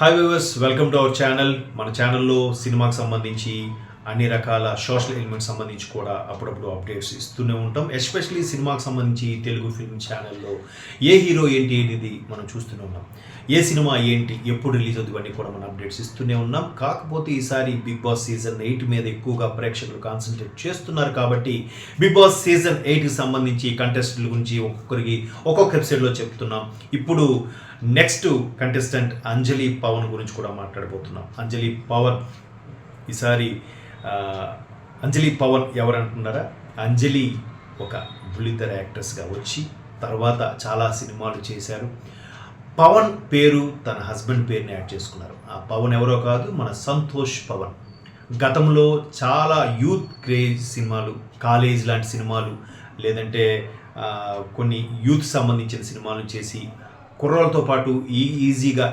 Hi viewers, welcome to our channel. మన ఛానల్లో సినిమాకి సంబంధించి అన్ని రకాల సోషల్ ఎలిమెంట్స్ సంబంధించి కూడా అప్పుడప్పుడు అప్డేట్స్ ఇస్తూనే ఉంటాం. ఎస్పెషలీ సినిమాకి సంబంధించి తెలుగు ఫిల్మ్ ఛానల్లో ఏ హీరో ఏంటి అనేది మనం చూస్తూనే ఉన్నాం. ఏ సినిమా ఏంటి, ఎప్పుడు రిలీజ్ అవుతుంది, ఇవన్నీ కూడా మనం అప్డేట్స్ ఇస్తూనే ఉన్నాం. కాకపోతే ఈసారి బిగ్ బాస్ సీజన్ 8 మీద ఎక్కువగా ప్రేక్షకులు కాన్సన్ట్రేట్ చేస్తున్నారు కాబట్టి బిగ్ బాస్ సీజన్ 8కి సంబంధించి కంటెస్టెంట్ల గురించి ఒక్కొక్కరికి ఒక్కొక్క ఎపిసోడ్లో చెప్తున్నాం. ఇప్పుడు నెక్స్ట్ కంటెస్టెంట్ అంజలి పవన్ గురించి కూడా మాట్లాడబోతున్నాం. అంజలి పవన్ ఈసారి అంజలి పవన్ ఎవరంటున్నారా? అంజలి ఒక బుల్లితెర యాక్ట్రెస్గా వచ్చి తర్వాత చాలా సినిమాలు చేశారు. పవన్ పేరు తన హస్బెండ్ పేరుని యాడ్ చేసుకున్నారు. ఆ పవన్ ఎవరో కాదు, మన సంతోష్ పవన్. గతంలో చాలా యూత్ క్రేజ్ సినిమాలు, కాలేజ్ లాంటి సినిమాలు, లేదంటే కొన్ని యూత్ సంబంధించిన సినిమాలు చేసి కుర్రాలతో పాటు ఈజీగా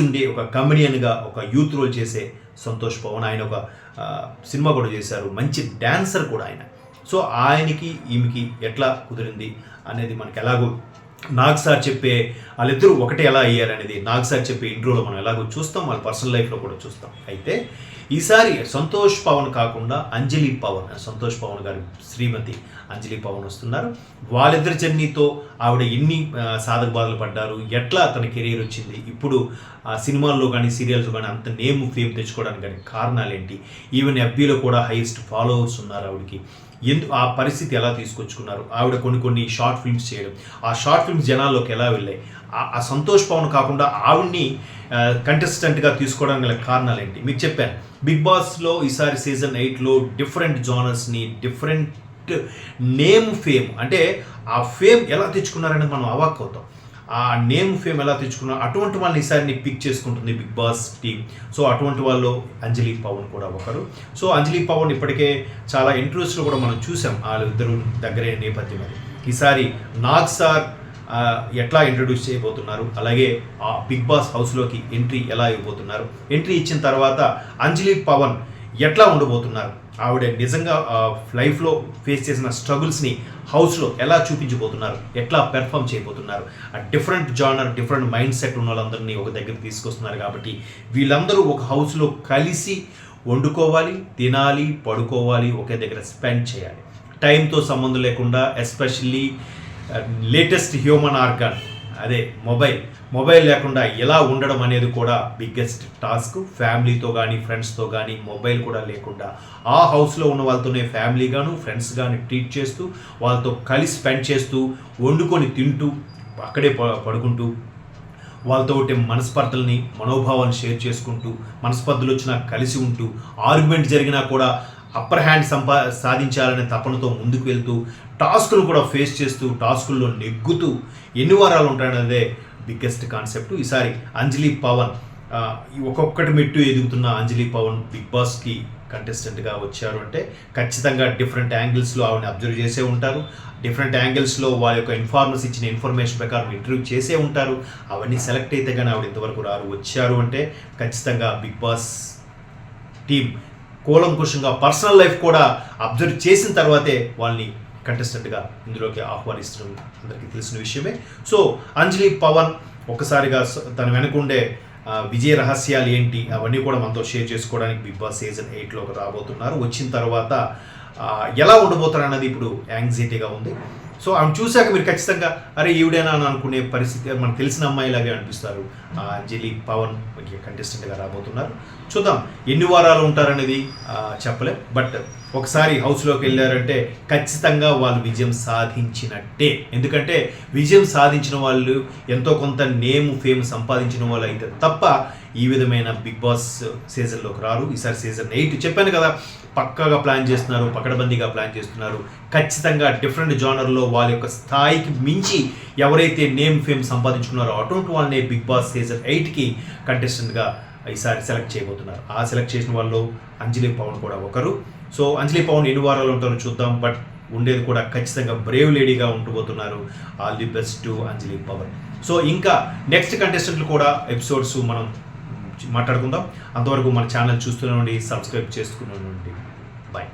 ఉండే ఒక కమెడియన్గా ఒక యూత్ రోల్ చేసే సంతోష్ పవన్. ఆయన ఒక సినిమా కూడా చేశారు, మంచి డాన్సర్ కూడా ఆయన. సో ఆయనకి ఈమెకి ఎట్లా కుదిరింది అనేది మనకి ఎలాగో నాగ్ సార్ చెప్పే వాళ్ళిద్దరూ ఒకటే ఎలా అయ్యారనేది నాగ్ సార్ చెప్పే ఇంట్రోలో మనం ఎలాగో చూస్తాం, వాళ్ళ పర్సనల్ లైఫ్లో కూడా చూస్తాం. అయితే ఈసారి సంతోష్ పవన్ కాకుండా అంజలి పవన్, సంతోష్ పవన్ గారి శ్రీమతి అంజలి పవన్ వస్తున్నారు. వాళ్ళిద్దరి జర్నీతో ఆవిడ ఎన్ని సాధక బాధలు పడ్డారు, ఎట్లా తన కెరీర్ వచ్చింది, ఇప్పుడు సినిమాల్లో కానీ సీరియల్స్ కానీ అంత నేమ్ ఫేమ్ తెచ్చుకోవడానికి కానీ కారణాలు ఏంటి, ఈవెన్ ఎఫ్బీలో కూడా హైయెస్ట్ ఫాలోవర్స్ ఉన్నారు ఆవిడకి, ఆ పరిస్థితి ఎలా తీసుకొచ్చుకున్నారు, ఆవిడ కొన్ని షార్ట్ ఫిల్మ్స్ చేయడం, ఆ షార్ట్ ఫిల్మ్స్ జనాల్లోకి ఎలా వెళ్ళాయి, ఆ సంతోష్ పవన్ కాకుండా ఆవిడ్ని కంటెస్టెంట్గా తీసుకోవడానికి గల కారణాలు ఏంటి మీకు చెప్పాను. బిగ్ బాస్లో ఈసారి సీజన్ 8లో డిఫరెంట్ జానర్స్ని, డిఫరెంట్ నేమ్ ఫేమ్, అంటే ఆ ఫేమ్ ఎలా తెచ్చుకున్నారనేది మనం అవాక్ అవుతాం. ఆ నేమ్ ఫేమ్ ఎలా తెచ్చుకున్నా అటువంటి వాళ్ళని ఈసారి పిక్ చేసుకుంటుంది బిగ్ బాస్ టీమ్. సో అటువంటి వాళ్ళు అంజలి పవన్ కూడా ఒకరు. సో అంజలి పవన్ ఇప్పటికే చాలా ఇంటర్వ్యూస్లో కూడా మనం చూసాం, వాళ్ళిద్దరు దగ్గరే నేపథ్యం అది. ఈసారి నాగ్ సార్ ఎట్లా ఇంట్రడ్యూస్ చేయబోతున్నారు, అలాగే ఆ బిగ్ బాస్ హౌస్లోకి ఎంట్రీ ఎలా ఇవ్వబోతున్నారు, ఎంట్రీ ఇచ్చిన తర్వాత అంజలి పవన్ ఎట్లా ఉండబోతున్నారు, ఆవిడ నిజంగా లైఫ్లో ఫేస్ చేసిన స్ట్రగుల్స్ని హౌస్లో ఎలా చూపించబోతున్నారు, ఎట్లా పెర్ఫామ్ చేయబోతున్నారు, ఆ different genre, different mind set ఉన్న వాళ్ళందరినీ ఒక దగ్గరికి తీసుకొస్తున్నారు. కాబట్టి వీళ్ళందరూ ఒక హౌస్లో కలిసి వండుకోవాలి, తినాలి, పడుకోవాలి, ఒకే దగ్గర స్పెండ్ చేయాలి, టైంతో సంబంధం లేకుండా. ఎస్పెషల్లీ లేటెస్ట్ హ్యూమన్ ఆర్గాన్ అదే మొబైల్ లేకుండా ఎలా ఉండడం అనేది కూడా బిగ్గెస్ట్ టాస్క్. ఫ్యామిలీతో కానీ ఫ్రెండ్స్తో కానీ మొబైల్ కూడా లేకుండా ఆ హౌస్లో ఉన్న వాళ్ళతోనే ఫ్యామిలీ గాను ఫ్రెండ్స్ కానీ ట్రీట్ చేస్తూ, వాళ్ళతో కలిసి స్పెండ్ చేస్తూ, వండుకొని తింటూ, అక్కడే పడుకుంటూ, వాళ్ళతో మనస్పర్ధల్ని, మనోభావాన్ని షేర్ చేసుకుంటూ, మనస్పర్ధలు వచ్చినా కలిసి ఉంటూ, ఆర్గ్యుమెంట్ జరిగినా కూడా అప్పర్ హ్యాండ్ సాధించాలనే తపనతో ముందుకు వెళ్తూ, టాస్కులు కూడా ఫేస్ చేస్తూ, టాస్కుల్లో నెగ్గుతూ ఎన్ని వారాలు ఉంటాయనేదే బిగ్గెస్ట్ కాన్సెప్ట్. ఈసారి అంజలి పవన్ ఒక్కొక్కటి మెట్టు ఎదుగుతున్న అంజలి పవన్ బిగ్ బాస్కి కంటెస్టెంట్గా వచ్చారు అంటే ఖచ్చితంగా డిఫరెంట్ యాంగిల్స్లో ఆవిడని అబ్జర్వ్ చేసే ఉంటారు, డిఫరెంట్ యాంగిల్స్లో వాళ్ళ యొక్క ఇన్ఫార్మర్స్ ఇచ్చిన ఇన్ఫర్మేషన్ ప్రకారం ఇంటర్వ్యూ చేసే ఉంటారు. అవన్నీ సెలెక్ట్ అయితే కానీ ఆవిడ ఇంతవరకు వచ్చారు అంటే ఖచ్చితంగా బిగ్ బాస్ టీమ్ కూలంకుషంగా పర్సనల్ లైఫ్ కూడా అబ్జర్వ్ చేసిన తర్వాతే వాళ్ళని కంటెస్టెంట్గా ఇందులోకి ఆహ్వానిస్తున్నాం, అందరికీ తెలిసిన విషయమే. సో అంజలి పవన్ ఒక్కసారిగా తన వెనకుండే విజయ రహస్యాలు ఏంటి అవన్నీ కూడా మనతో షేర్ చేసుకోవడానికి బిగ్ బాస్ సీజన్ 8లోకి రాబోతున్నారు. వచ్చిన తర్వాత ఎలా ఉండబోతారు అన్నది ఇప్పుడు యాంగ్జైటీగా ఉంది. సో ఆమె చూశాక మీరు ఖచ్చితంగా అరే ఈవిడేనా అని అనుకునే పరిస్థితి, మనకు తెలిసిన అమ్మాయిలాగే అనిపిస్తారు. అంజలి పవన్ కంటెస్టెంట్గా రాబోతున్నారు. చూద్దాం ఎన్ని వారాలు ఉంటారనేది చెప్పలేం. బట్ ఒకసారి హౌస్లోకి వెళ్ళారంటే ఖచ్చితంగా వాళ్ళు విజయం సాధించినట్టే. ఎందుకంటే విజయం సాధించిన వాళ్ళు ఎంతో కొంత నేమ్ ఫేమ్ సంపాదించిన వాళ్ళు అయితే తప్ప ఈ విధమైన బిగ్ బాస్ సీజన్లోకి రారు. ఈసారి సీజన్ 8 చెప్పాను కదా, పక్కాగా ప్లాన్ చేస్తున్నారు, పకడ్బందీగా ప్లాన్ చేస్తున్నారు. ఖచ్చితంగా డిఫరెంట్ జానర్లో వాళ్ళ యొక్క స్థాయికి మించి ఎవరైతే నేమ్ ఫేమ్ సంపాదించుకున్నారో అటువంటి వాళ్ళనే బిగ్ బాస్ సీజన్ 8కి కంటెస్టెంట్గా ఈసారి సెలెక్ట్ చేయబోతున్నారు. ఆ సెలెక్ట్ చేసిన వాళ్ళు అంజలి పవన్ కూడా ఒకరు. సో అంజలి పవన్ ఎన్ని వారాలు ఉంటారో చూద్దాం. బట్ ఉండేది కూడా ఖచ్చితంగా బ్రేవ్ లేడీగా ఉంటబోతున్నారు. All the best to Anjali Pavan. So ఇంకా నెక్స్ట్ కంటెస్టెంట్లు కూడా ఎపిసోడ్స్ మనం మాట్లాడుకుందాం. అంతవరకు మన ఛానల్ చూస్తూనే ఉండి, సబ్స్క్రైబ్ చేసుకునే ఉండి. బాయ్.